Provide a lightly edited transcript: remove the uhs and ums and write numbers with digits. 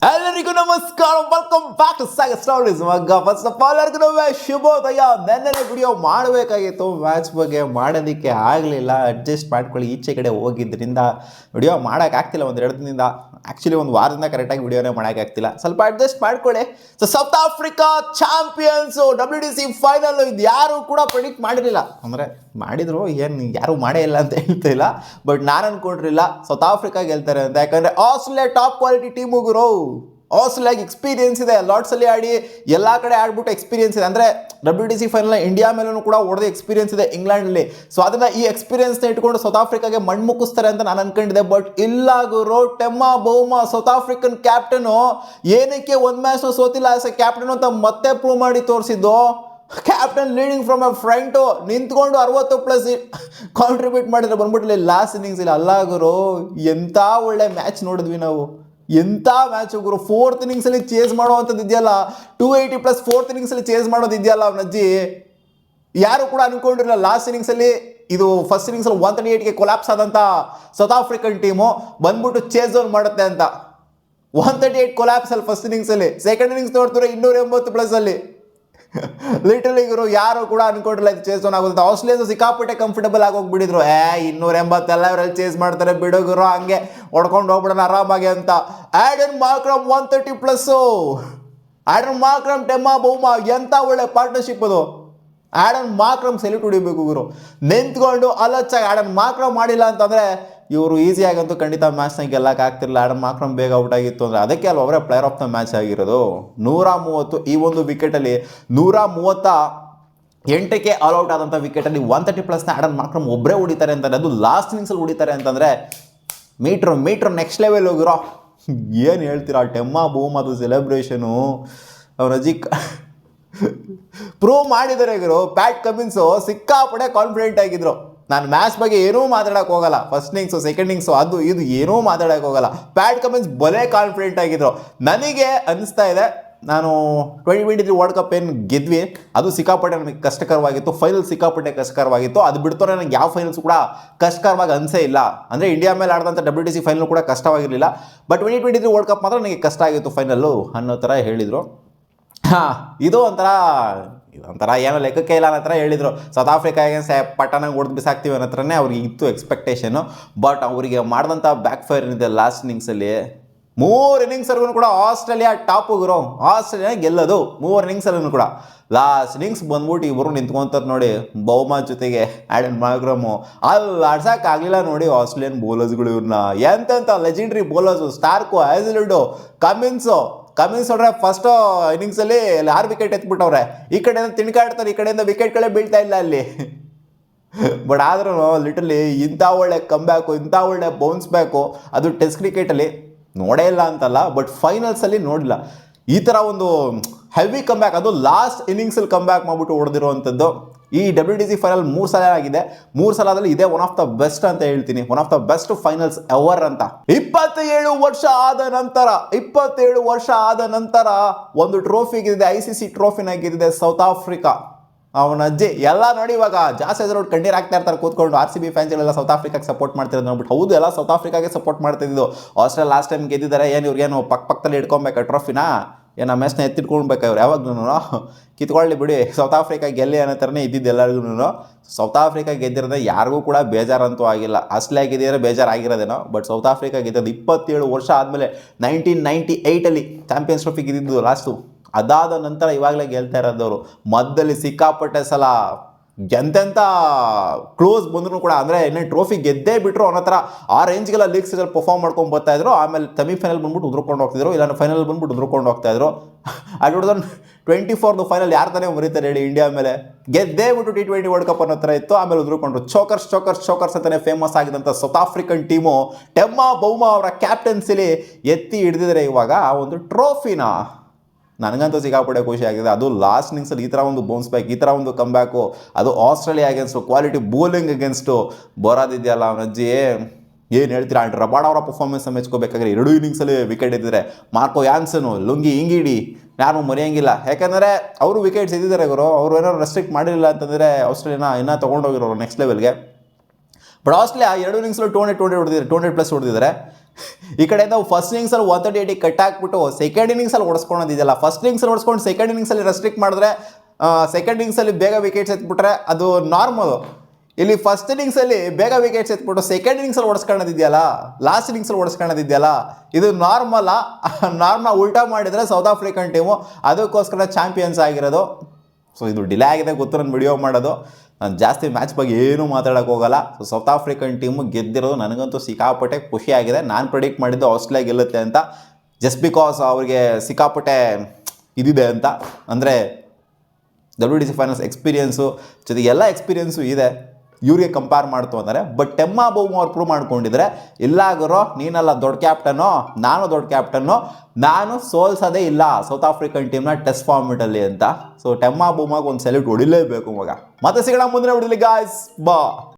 ಎಲ್ಲರಿಗೂ ನಮಸ್ಕಾರ, welcome back to Sagar stories. ಮಗ ಫಸ್ಟ್ ಆಫ್ ಆಲ್ ಎಲ್ಲರಿಗೂ ಶುಭೋದಯ. ನೆನ್ನೆ ವಿಡಿಯೋ ಮಾಡಬೇಕಾಗಿತ್ತು, ಮ್ಯಾಚ್ ಬಗ್ಗೆ ಮಾಡೋದಕ್ಕೆ ಆಗಲಿಲ್ಲ. ಅಡ್ಜಸ್ಟ್ ಮಾಡ್ಕೊಳ್ಳಿ, ಈಚೆ ಕಡೆ ಹೋಗಿದ್ದರಿಂದ ವಿಡಿಯೋ ಮಾಡೋಕ್ಕಾಗ್ತಿಲ್ಲ. ಒಂದು 2 ದಿನದಿಂದ, ಆ್ಯಕ್ಚುಲಿ ಒಂದು ವಾರದಿಂದ ಕರೆಕ್ಟಾಗಿ ವಿಡಿಯೋನೇ ಮಾಡೋಕ್ಕಾಗ್ತಿಲ್ಲ. ಸ್ವಲ್ಪ ಅಡ್ಜಸ್ಟ್ ಮಾಡ್ಕೊಳ್ಳಿ. So south Africa champions, WDC final. ಇದು ಯಾರು ಕೂಡ ಪ್ರೆಡಿಕ್ಟ್ ಮಾಡಿರಲಿಲ್ಲ. ಅಂದರೆ ಮಾಡಿದ್ರು, ಏನು ಯಾರು ಮಾಡೇ ಇಲ್ಲ ಅಂತ ಹೇಳ್ತಾ ಇಲ್ಲ, ಬಟ್ ನಾನು ಅಂದ್ಕೊಂಡಿರಲಿಲ್ಲ ಸೌತ್ ಆಫ್ರಿಕಾ ಗೆಲ್ತಾರೆ ಅಂತ. ಯಾಕಂದರೆ ಆಸ್ಟ್ರೇಲಿಯಾ ಟಾಪ್ ಕ್ವಾಲಿಟಿ ಟೀಮು ಗುರು. ಆಸ್ಟ್ರೇಲಿಯಾಗೆ ಎಕ್ಸ್ಪೀರಿಯನ್ಸ್ ಇದೆ, ಲಾರ್ಡ್ಸಲ್ಲಿ ಆಡಿ ಎಲ್ಲ ಕಡೆ ಆಡ್ಬಿಟ್ಟು ಎಕ್ಸ್ಪೀರಿಯನ್ಸ್ ಇದೆ. ಅಂದರೆ WDC ಫೈನಲ್ ಇಂಡಿಯಾ ಮೇಲೂ ಕೂಡ ಹೊಡೆದ ಎಕ್ಸ್ಪೀರಿಯನ್ಸ್ ಇದೆ ಇಂಗ್ಲೆಂಡಲ್ಲಿ. ಸೊ ಅದನ್ನು ಈ ಎಕ್ಸ್ಪೀರಿಯನ್ಸ್ನ ಇಟ್ಕೊಂಡು ಸೌತ್ ಆಫ್ರಿಕಾಗೆ ಮಣ್ಣು ಮುಕ್ಕಿಸ್ತಾರೆ ಅಂತ ನಾನು ಅನ್ಕೊಂಡಿದ್ದೆ. ಬಟ್ ಇಲ್ಲ ಗುರು, ಟೆಮ್ಮಾ ಬೌಮಾ ಸೌತ್ ಆಫ್ರಿಕನ್ ಕ್ಯಾಪ್ಟನು ಏನಕ್ಕೆ ಒಂದು ಮ್ಯಾಚ್ನ ಸೋತಿಲ್ಲ ಆಸ್ ಎ ಕ್ಯಾಪ್ಟನ್ ಅಂತ ಮತ್ತೆ ಪ್ರೂವ್ ಮಾಡಿ ತೋರಿಸಿದ್ದು. Captain leading from A front ನಿಂತ್ಕೊಂಡು 60+ ಕಾಂಟ್ರಿಬ್ಯೂಟ್ ಮಾಡಿದ್ರೆ ಬಂದ್ಬಿಟ್ಲಿ ಲಾಸ್ಟ್ ಇನ್ನಿಂಗ್ಸ್ ಇಲ್ಲ. ಅಲ್ಲ ಗುರು, ಎಂಥ ಒಳ್ಳೆ ಮ್ಯಾಚ್ ನೋಡಿದ್ವಿ ನಾವು. ಎಂಥ ಮ್ಯಾಚ್ ಗುರು. 4th ಇನ್ನಿಂಗ್ಸಲ್ಲಿ ಚೇಸ್ ಮಾಡುವಂಥದ್ದು ಇದೆಯಲ್ಲ, 280+ 4th ಇನ್ನಿಂಗ್ಸಲ್ಲಿ ಚೇಸ್ ಮಾಡೋದು ಇದೆಯಲ್ಲ ಅವನಜ್ಜಿ. ಯಾರು ಕೂಡ ಅನ್ಕೊಂಡಿರಲಿಲ್ಲ ಲಾಸ್ಟ್ ಇನ್ನಿಂಗ್ಸಲ್ಲಿ ಇದು ಫಸ್ಟ್ ಇನ್ನಿಂಗ್ಸಲ್ಲಿ 138ಗೆ ಕೊಲಾಪ್ಸ್ ಆದಂಥ ಸೌತ್ ಆಫ್ರಿಕನ್ ಟೀಮು ಬಂದ್ಬಿಟ್ಟು ಚೇಸ್ ಔನ್ ಮಾಡುತ್ತೆ ಅಂತ. 138 ಕೊಲಾಪ್ಸಲ್ಲಿ ಫಸ್ಟ್ ಇನ್ನಿಂಗ್ಸಲ್ಲಿ. ಸೆಕೆಂಡ್ ಇನ್ನಿಂಗ್ಸ್ ನೋಡ್ತಾರೆ 280+ ಲಿಟರಲಿ ಗುರು, ಯಾರು ಕೂಡ ಅನ್ಕೊಂಡಿಲ್ಲ ಇದು ಚೇಸ್ ಆನ್ ಆಗುತ್ತೆ. ಆಸ್ಟ್ರೇಲಿಯನ್ಸ್ ಸಿಕ್ಕಾಪಟ್ಟೆ ಕಂಫರ್ಟಬಲ್ ಆಗಿ ಹೋಗ್ಬಿಟ್ಟಿದ್ರು. 280 ಎಲ್ಲ ಇವರಲ್ಲಿ ಚೇಸ್ ಮಾಡ್ತಾರೆ ಬಿಡು ಗುರು, ಹಂಗೆ ಹೊಡ್ಕೊಂಡು ಹೋಗ್ಬಿಡೋಣ ಆರಾಮಾಗಿ ಅಂತ. Add-on Markram 130+. ಆ್ಯಡನ್ ಮಾರ್ಕ್ರಮ್ ಟೆಮ್ಮಾ ಬೌಮಾ, ಎಂಥ ಒಳ್ಳೆ ಪಾರ್ಟ್ನರ್ಶಿಪ್ ಅದು. ಆ್ಯಡನ್ ಮಾರ್ಕ್ರಮ್ ಸೆಲ್ಯೂಟ್ ಹೊಡಿಬೇಕು ಗುರು, ನಿಂತ್ಕೊಂಡು ಅಲಚ್ಚಾಗಿ. ಆ್ಯಡನ್ ಮಾರ್ಕ್ರಮ್ ಮಾಡಿಲ್ಲ ಅಂತಂದರೆ ಇವರು ಈಸಿಯಾಗಂತೂ ಖಂಡಿತ ಮ್ಯಾಚ್ನ ಗೆಲ್ಲಕ್ಕಾಗ್ತಿರಲಿಲ್ಲ. ಆ್ಯಡನ್ ಮಾರ್ಕ್ರಮ್ ಬೇಗ ಔಟ್ ಆಗಿತ್ತು ಅಂದರೆ ಅದಕ್ಕೆ ಅಲ್ವ ಅವರೇ ಪ್ಲೇಯರ್ ಆಫ್ ದ ಮ್ಯಾಚ್ ಆಗಿರೋದು. 130 ಈ ಒಂದು ವಿಕೆಟಲ್ಲಿ 138ಕ್ಕೆ ಆಲ್ಔಟ್ ಆದಂಥ ವಿಕೆಟಲ್ಲಿ 130+ನ ಆ್ಯಡನ್ ಮಾರ್ಕ್ರಮ್ ಒಬ್ಬರೇ ಹೊಡಿತಾರೆ ಅಂತಂದರೆ, ಅದು ಲಾಸ್ಟ್ ಇನ್ನಿಂಗ್ಸಲ್ಲಿ ಹೊಡಿತಾರೆ ಅಂತಂದರೆ ಮೀಟ್ರ್ ನೆಕ್ಸ್ಟ್ ಲೆವೆಲ್ ಹೋಗಿರೋ. ಏನು ಹೇಳ್ತೀರಾ, ಟೆಮ್ಮಾ ಬೌಮಾ ಅದು ಸೆಲೆಬ್ರೇಷನು ಅವನ ಅಜ್ಜಿ ಪ್ರೂವ್ ಮಾಡಿದ್ದಾರೆ ಗುರು. ಪ್ಯಾಟ್ ಕಮಿನ್ಸು ಸಿಕ್ಕಾಪಡೆ ಕಾನ್ಫಿಡೆಂಟ್ ಆಗಿದ್ರು. ನಾನು ಮ್ಯಾಚ್ ಬಗ್ಗೆ ಏನೂ ಮಾತಾಡೋಕೆ ಹೋಗಲ್ಲ, ಫಸ್ಟ್ ಇನ್ನಿಂಗ್ಸು ಸೆಕೆಂಡ್ ಇನ್ನಿಂಗ್ಸು ಅದು ಇದು ಏನೂ ಮಾತಾಡೋಕೆ ಹೋಗಲ್ಲ. ಪ್ಯಾಟ್ ಕಮಿನ್ಸ್ ಬಲೇ ಕಾನ್ಫಿಡೆಂಟ್ ಆಗಿದ್ರು. ನನಗೆ ಅನಿಸ್ತಾ ಇದೆ, ನಾನು 2023 ವರ್ಲ್ಡ್ ಕಪ್ ಏನು ಗೆದ್ವಿ ಅದು ಸಿಕ್ಕಾಪಟ್ಟೆ ನನಗೆ ಕಷ್ಟಕರವಾಗಿತ್ತು. ಫೈನಲ್ ಸಿಕ್ಕಾಪಟ್ಟೆ ಕಷ್ಟಕರವಾಗಿತ್ತು. ಅದು ಬಿಡ್ತಾರೆ ನನಗೆ ಯಾವ ಫೈನಲ್ಸ್ ಕೂಡ ಕಷ್ಟಕರವಾಗಿ ಅನಿಸೇ ಇಲ್ಲ. ಅಂದರೆ ಇಂಡಿಯಾ ಮೇಲೆ ಆಡಿದಂಥ WDC ಫೈನಲ್ ಕೂಡ ಕಷ್ಟವಾಗಿರಲಿಲ್ಲ, ಬಟ್ 2023 ವರ್ಲ್ಡ್ ಕಪ್ ಮಾತ್ರ ನನಗೆ ಕಷ್ಟ ಆಗಿತ್ತು ಫೈನಲ್ಲು ಅನ್ನೋ ಥರ ಹೇಳಿದರು. ಇದು ಒಂಥರ ಏನೋ ಲೆಕ್ಕಕ್ಕೆ ಇಲ್ಲ ಅನ್ನೋ ಥರ ಹೇಳಿದರು. ಸೌತ್ ಆಫ್ರಿಕಾಗೆ ಪಟ್ಟಣಂಗೆ ಹೊಡೆದು ಬಿಸಾಕ್ತೀವಿ ಅನ್ನೋ ಥರನೇ ಅವ್ರಿಗೆ ಇತ್ತು ಎಕ್ಸ್ಪೆಕ್ಟೇಷನು. ಬಟ್ ಅವರಿಗೆ ಮಾಡಿದಂಥ ಬ್ಯಾಕ್ ಫೈರ್ ಏನಿದೆ ಲಾಸ್ಟ್ ಇನ್ನಿಂಗ್ಸಲ್ಲಿ, 3 ಇನ್ನಿಂಗ್ಸ್ವರೆಗೂ ಕೂಡ ಆಸ್ಟ್ರೇಲಿಯಾ ಟಾಪು ಗುರು. ಆಸ್ಟ್ರೇಲಿಯಾ ಗೆಲ್ಲೋದು 3 ಇನ್ನಿಂಗ್ಸಲ್ಲೂ ಕೂಡ. ಲಾಸ್ಟ್ ಇನ್ನಿಂಗ್ಸ್ ಬಂದ್ಬಿಟ್ಟು ಇವರು ನಿಂತ್ಕೊಂತಾರೆ ನೋಡಿ, ಬೌಮಾ ಜೊತೆಗೆ ಆ್ಯಡನ್ ಮಾರ್ಕ್ರಮು. ಅಲ್ಲಿ ಆಡ್ಸೋಕ್ಕಾಗಲಿಲ್ಲ ನೋಡಿ ಆಸ್ಟ್ರೇಲಿಯನ್ ಬೌಲರ್ಸ್ಗಳು. ಇವ್ರನ್ನ ಎಂತೆಂಥ ಲೆಜೆಂಡ್ರಿ ಬೌಲರ್ಸು, ಸ್ಟಾರ್ಕು, ಹ್ಯಾಸಲ್ವುಡ್ಡು, ಕಮಿನ್ಸ್ ನೋಡ್ರೆ ಫಸ್ಟ್ ಇನ್ನಿಂಗ್ಸಲ್ಲಿ 6 ವಿಕೆಟ್ ಎತ್ಬಿಟ್ಟವ್ರೆ. ಈ ಕಡೆಯಿಂದ ತಿನ್ಕಾಡ್ತಾರೆ, ಈ ಕಡೆಯಿಂದ ವಿಕೆಟ್ಗಳೇ ಬೀಳ್ತಾ ಇಲ್ಲ ಅಲ್ಲಿ. ಬಟ್ ಆದ್ರೂ ಲಿಟರ್ಲಿ ಇಂಥ ಒಳ್ಳೆ ಕಮ್ಬ್ಯಾಕು, ಇಂಥ ಒಳ್ಳೆ ಬೌನ್ಸ್ ಬ್ಯಾಕು ಅದು ಟೆಸ್ಟ್ ಕ್ರಿಕೆಟಲ್ಲಿ ನೋಡೇ ಇಲ್ಲ ಅಂತಲ್ಲ, ಬಟ್ ಫೈನಲ್ಸಲ್ಲಿ ನೋಡಿಲ್ಲ ಈ ಥರ ಒಂದು ಹೆವಿ ಕಮ್ಬ್ಯಾಕ್. ಅದು ಲಾಸ್ಟ್ ಇನ್ನಿಂಗ್ಸಲ್ಲಿ ಕಮ್ಬ್ಯಾಕ್ ಮಾಡಿಬಿಟ್ಟು ಹೊಡೆದಿರುವಂಥದ್ದು. ಈ WDC ಫೈನಲ್ 3 ಸಲ ಆಗಿದೆ. 3 ಸಲದಲ್ಲಿ ಇದೇ ಒನ್ ಆಫ್ ದ ಬೆಸ್ಟ್ ಅಂತ ಹೇಳ್ತೀನಿ, one of the best finals ever ಅಂತ. 27 ವರ್ಷ ಆದ ನಂತರ ಒಂದು ಟ್ರೋಫಿ ಗೆದ್ದಿದೆ, ICC ಟ್ರೋಫಿನ ಗೆದ್ದಿದೆ ಸೌತ್ ಆಫ್ರಿಕಾ. ಅವನ ಅಜ್ಜಿ ಎಲ್ಲ ನೋಡಿ ಇವಾಗ ಜಾಸ್ತಿ ಹೆಸರು ಕಣ್ಣೀರು ಹಾಕ್ತಾ ಇರ್ತಾರೆ ಕೂತ್ಕೊಂಡು. RCB ಫ್ಯಾನ್ಸ್ಗಳೆಲ್ಲ ಸೌತ್ ಆಫ್ರಿಕಾಗೆ ಸಪೋರ್ಟ್ ಮಾಡ್ತಿರೋದು ನೋಡ್ಬಿಟ್ಟು. ಹೌದು, ಎಲ್ಲ ಸೌತ್ ಆಫ್ರಿಕಾಗೆ ಸಪೋರ್ಟ್ ಮಾಡ್ತಿದ್ದು. ಆಸ್ಟ್ರೇಲಿಯಾ ಲಾಸ್ಟ್ ಟೈಮ್ ಗೆದ್ದಿದ್ದಾರೆ, ಏನು ಇವ್ರಿಗೇನು ಪಕ್ಕದಲ್ಲಿ ಇಟ್ಕೊಬೇಕಾ ಟ್ರೋಫಿನ, ಏನು ಮ್ಯಾಚ್ನ ಎತ್ತಿಟ್ಕೊಳ್ಬೇಕಾ ಇವ್ರು ಯಾವಾಗ್ಲೂ. ಕಿತ್ಕೊಳ್ಳಿ ಬಿಡಿ, ಸೌತ್ ಆಫ್ರಿಕಾ ಗೆಲ್ಲಿ ಅನ್ನೋ ಥರನೇ ಇದ್ದಿದ್ದು ಎಲ್ಲರಿಗೂ. ಸೌತ್ ಆಫ್ರಿಕಾ ಗೆದ್ದಿರೋದೇ ಯಾರಿಗೂ ಕೂಡ ಬೇಜಾರಂತೂ ಆಗಿಲ್ಲ. ಆಸ್ಟ್ರೇಲಿಯಾ ಗೆದ್ದಿದ್ರೆ ಬೇಜಾರಾಗಿರೋದೇನೋ, ಬಟ್ ಸೌತ್ ಆಫ್ರಿಕಾ ಗೆದ್ದದ್ದು 27 ವರ್ಷ ಆದಮೇಲೆ 1998ಅಲ್ಲಿ ಚಾಂಪಿಯನ್ಸ್ ಟ್ರೋಫಿ ಗೆದ್ದಿದ್ದು ಲಾಸ್ಟು. ಅದಾದ ನಂತರ ಇವಾಗಲೇ ಗೆಲ್ತಾ ಇರೋದವರು. ಮಧ್ಯದಲ್ಲಿ ಸಿಕ್ಕಾಪಟ್ಟೆ ಸಲ ಎಂತೆಂಥ ಕ್ಲೋಸ್ ಬಂದರೂ ಕೂಡ, ಅಂದರೆ ಇನ್ನೇ ಟ್ರೋಫಿ ಗೆದ್ದೇ ಬಿಟ್ಟರು ಅನ್ನೋ ಥರ ಆ ರೇಂಜ್ಗೆಲ್ಲ ಲೀಗ್ ಸ್ಟೇಜಲ್ಲಿ ಪರ್ಫಾರ್ಮ್ ಮಾಡ್ಕೊಂಡು ಬರ್ತಾಯಿದ್ರು. ಆಮೇಲೆ ಸೆಮಿಫೈನಲ್ ಬಂದ್ಬಿಟ್ಟು ಉದ್ರಕೊಂಡು ಹೋಗ್ತಿದ್ರು, ಇಲ್ಲ ಫೈನಲ್ ಬಂದ್ಬಿಟ್ಟು ಉದ್ರಕೊಂಡು ಹೋಗ್ತಾಯಿದ್ರು. 2024 ಫೈನಲ್ ಯಾರು ತಾನೇ ಮರೀತಾರೆ ಹೇಳಿ ಇಂಡಿಯಾ ಮೇಲೆ. ಗೆದ್ದೇ ಬಿಟ್ಟು T20 ವರ್ಲ್ಡ್ ಕಪ್ ಅನ್ನೋ ಥರ ಇತ್ತು. ಆಮೇಲೆ ಉದ್ರಕೊಂಡ್ರು. ಚೋಕರ್ಸ್ ಅಂತಲೇ ಫೇಮಸ್ ಆಗಿದ್ದಂಥ ಸೌತ್ ಆಫ್ರಿಕನ್ ಟೀಮು ಟೆಮ್ಮಾ ಬೌಮಾ ಅವರ ಕ್ಯಾಪ್ಟನ್ಸಿಲಿ ಎತ್ತಿ ಹಿಡಿದಿದ್ದಾರೆ ಇವಾಗ ಆ ಒಂದು ಟ್ರೋಫಿನ. ನನಗಂತೂ ಸಿಕ್ಕಾಪಟ್ಟೆ ಖುಷಿ ಆಗಿದೆ. ಅದು ಲಾಸ್ಟ್ ಇನ್ನಿಂಗ್ಸಲ್ಲಿ ಈ ಥರ ಒಂದು ಬೌನ್ಸ್ ಬ್ಯಾಕ್, ಈ ಥರ ಒಂದು ಕಮ್ ಬ್ಯಾಕು, ಅದು Australia against quality bowling against ಬರೋದಿದೆಯಲ್ಲ ಅವನಜ್ಜಿ. ಏನು ಹೇಳ್ತೀರಾ, ರಬಾಡ ಅವರ ಪರ್ಫಾರ್ಮೆನ್ಸ್ ಮೆಚ್ಕೋಬೇಕಾದ್ರೆ 2 ಇನ್ನಿಂಗ್ಸಲ್ಲಿ ವಿಕೆಟ್ ಎದ್ದಿದ್ದಾರೆ. ಮಾರ್ಕೋ ಯಾನ್ಸನು, ಲುಂಗಿ ಇಂಗಿಡಿ ಯಾರು ಮರೆಯೋಂಗಿಲ್ಲ. ಯಾಕಂದರೆ ಅವರು ವಿಕೆಟ್ಸ್ ಎದ್ದಿದ್ದಾರೆ ಗುರು. ಅವರು ಏನಾದ್ರು ರೆಸ್ಟ್ರಿಕ್ಟ್ ಮಾಡಿರಲಿಲ್ಲ ಅಂತಂದರೆ ಆಸ್ಟ್ರೇಲಿಯಾನ ಇನ್ನೂ ತೊಗೊಂಡೋಗಿರೋರು ನೆಕ್ಸ್ಟ್ ಲೆವೆಲ್ಗೆ. ಬಟ್ ಆಸ್ಟ್ರೇಲಿಯಾ 2 ಇನ್ನಿಂಗ್ಸಲ್ಲಿ 200 ಹೊಡೆದಿದ್ದಾರೆ, 200+ ಹೊಡೆದಿದ್ದಾರೆ. ಈ ಕಡೆಯಿಂದ ಫಸ್ಟ್ ಇನ್ನಿಂಗ್ಸಲ್ಲಿ 138 ಕಟ್ ಹಾಕ್ಬಿಟ್ಟು ಸೆಕೆಂಡ್ ಇನ್ನಿಂಗ್ಸಲ್ಲಿ ಹೊಡೆಸ್ಕೊಳೋದಿದೆಯಲ್ಲ, ಫಸ್ಟ್ ಇನ್ನಿಂಗ್ಸಲ್ಲಿ ಹೊಡೆಸ್ಕೊಂಡು ಸೆಕೆಂಡ್ ಇನ್ನಿಂಗ್ಸಲ್ಲಿ ರೆಸ್ಟ್ರಿಕ್ಟ್ ಮಾಡಿದ್ರೆ, ಸೆಕೆಂಡ್ ಇನ್ನಿಂಗ್ಸಲ್ಲಿ ಬೇಗ ವಿಕೆಟ್ಸ್ ಎತ್ಬಿಟ್ರೆ ಅದು ನಾರ್ಮಲು. ಇಲ್ಲಿ ಫಸ್ಟ್ ಇನ್ನಿಂಗ್ಸಲ್ಲಿ ಬೇಗ ವಿಕೆಟ್ಸ್ ಎತ್ಬಿಟ್ಟು ಸೆಕೆಂಡ್ ಇನ್ನಿಂಗ್ಸಲ್ಲಿ ಹೊಡೆಸ್ಕೊಳ್ಳೋದಿದೆಯಲ್ಲ, ಲಾಸ್ಟ್ ಇನ್ನಿಂಗ್ಸಲ್ಲಿ ಹೊಡೆಸ್ಕೊಳ್ಳೋದಿದೆಯಲ್ಲ, ಇದು ನಾರ್ಮಲ್ ಉಲ್ಟಾ ಮಾಡಿದರೆ ಸೌತ್ ಆಫ್ರಿಕನ್ ಟೀಮು ಅದಕ್ಕೋಸ್ಕರ ಚಾಂಪಿಯನ್ಸ್ ಆಗಿರೋದು. ಸೊ ಇದು ಡಿಲೇ ಆಗಿದೆ ಗೊತ್ತು, ನಾನು ವಿಡಿಯೋ ಮಾಡೋದು. ನಾನು ಜಾಸ್ತಿ ಮ್ಯಾಚ್ ಬಗ್ಗೆ ಏನೂ ಮಾತಾಡೋಕ್ಕೆ ಹೋಗಲ್ಲ. ಸೊ ಸೌತ್ ಆಫ್ರಿಕನ್ ಟೀಮು ಗೆದ್ದಿರೋದು ನನಗಂತೂ ಸಿಕ್ಕಾಪಟ್ಟೆ ಖುಷಿಯಾಗಿದೆ. ನಾನು ಪ್ರೆಡಿಕ್ಟ್ ಮಾಡಿದ್ದು ಆಸ್ಟ್ರೇಲಿಯಾ ಗೆಲ್ಲುತ್ತೆ ಅಂತ, ಜಸ್ಟ್ ಬಿಕಾಸ್ ಅವ್ರಿಗೆ ಸಿಕ್ಕಾಪಟ್ಟೆ ಇದಿದೆ ಅಂತ, ಅಂದರೆ WTC ಫೈನಲ್ಸ್ ಎಕ್ಸ್ಪೀರಿಯನ್ಸು ಜೊತೆಗೆ ಎಲ್ಲ ಎಕ್ಸ್ಪೀರಿಯನ್ಸು ಇದೆ ಇವ್ರಿಗೆ ಕಂಪೇರ್ ಮಾಡ್ತು ಅಂದರೆ. ಬಟ್ ಟೆಮ್ಮಾ ಬೌಮ್ ಅವ್ರು ಪ್ರೂವ್ ಮಾಡ್ಕೊಂಡಿದ್ರೆ, ಇಲ್ಲಾಗರೋ ನೀನೆಲ್ಲ ದೊಡ್ಡ ಕ್ಯಾಪ್ಟನ್ನು, ನಾನು ದೊಡ್ಡ ಕ್ಯಾಪ್ಟನ್ನು, ನಾನು ಸೋಲ್ಸೋದೇ ಇಲ್ಲ ಸೌತ್ ಆಫ್ರಿಕನ್ ಟೀಮ್ನ ಟೆಸ್ಟ್ ಫಾರ್ಮೆಟಲ್ಲಿ ಅಂತ. ಸೊ ಟೆಮ್ಮಾ ಬೌಮಾಗ ಒಂದು ಸೆಲ್ಯೂಟ್ ಹೊಡಿಲೇಬೇಕು ಮಗ. ಮತ್ತೆ ಸಿಗೋಣ ಮುಂದಿನ ವಿಡಿಯೋಲಿ ಗಾಯ್ಸ್, ಬಾ.